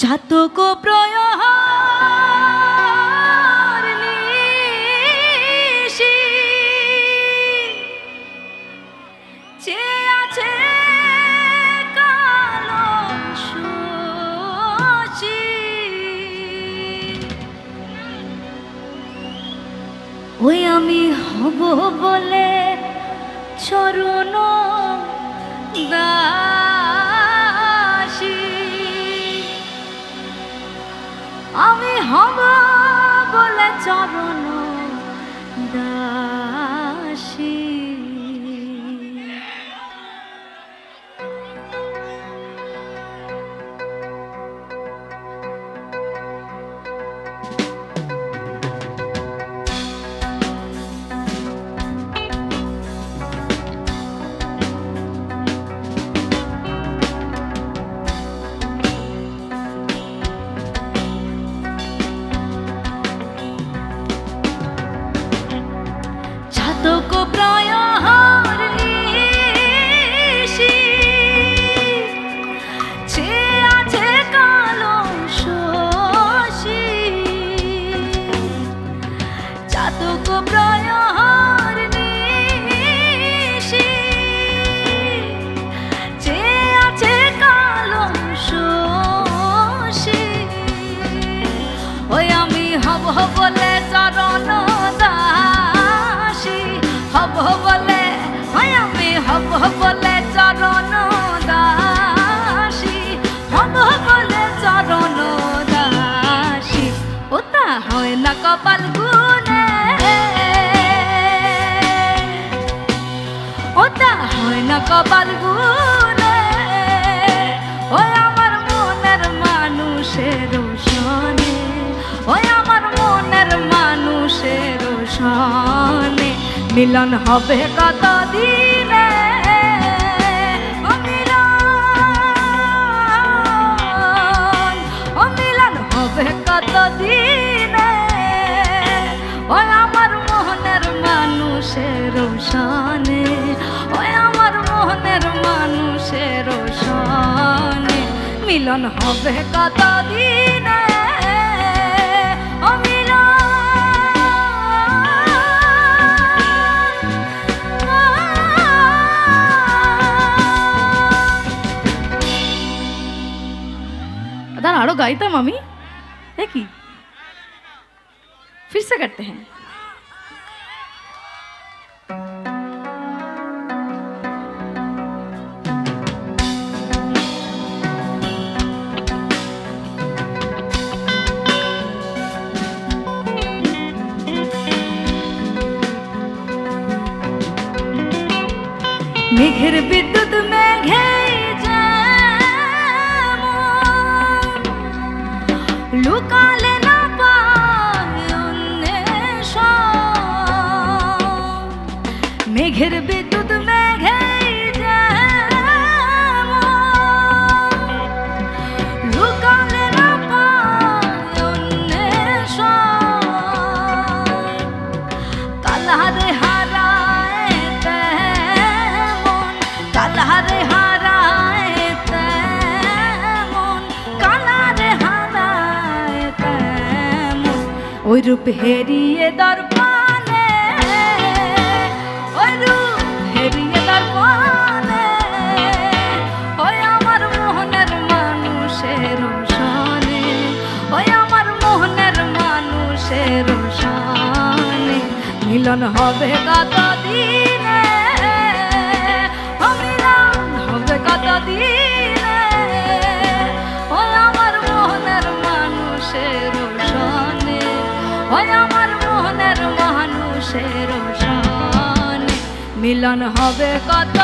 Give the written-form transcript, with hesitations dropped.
চাতক প্রয়হার নিশি চেয়ে আছে কালো শশী। ওই আমি হব বলে চরণ দাসী, আমি হব বলে চরণ দাসী। চাতক প্রয়হার নিশি চেয়ে আছে কালো শশী। চাতক প্রয়হার নিশি চেয়ে আছে কালো শশী। ওই আমি হব বলে চরণ দাসী, হব বলে হয় আমি হব বলে চরণ দাসী, হব বলে চরণ দাসী। ওটা হয় না কপাল গুনে, ওটা হয় না কপাল গুনে। ওই আমার মনের মানুষের সনে, ওই আমার মনের মানুষের সনে মিলন হবে কত দিনে। ও মিলন হবে কত দিনে। ওই আমার মোহনের মানুষের সনে, ওই আমার মোহনের মানুষের সনে মিলন হবে কত দিনে। ও दादा आरो गाइता मम्मी है कि फिर से करते हैं। মেঘের বিদ্যুৎ মেঘে লুকালে না পায় অন্বেষণ। মেঘের বিদ্যুৎ মেঘে লুকালে না পায় অন্বেষণ। কালারে হারায় তেমন, কালারে হারায় তেমন, কালারে হারায় তেমন। ওই রূপ হেরিয়ে দর্পণে, ওই রূপ হেরিয়ে দর্পণে। ওই আমার মোহনের মানুষের সনে, ওই আমার মোহনের মানুষের সনে মিলন হবে কত দিনে। ও মিলন হবে কত দিনে। ওই আমার মোহনের মানুষের সনে, ওই আমার মোহনের মানুষের সনে মিলন হবে কত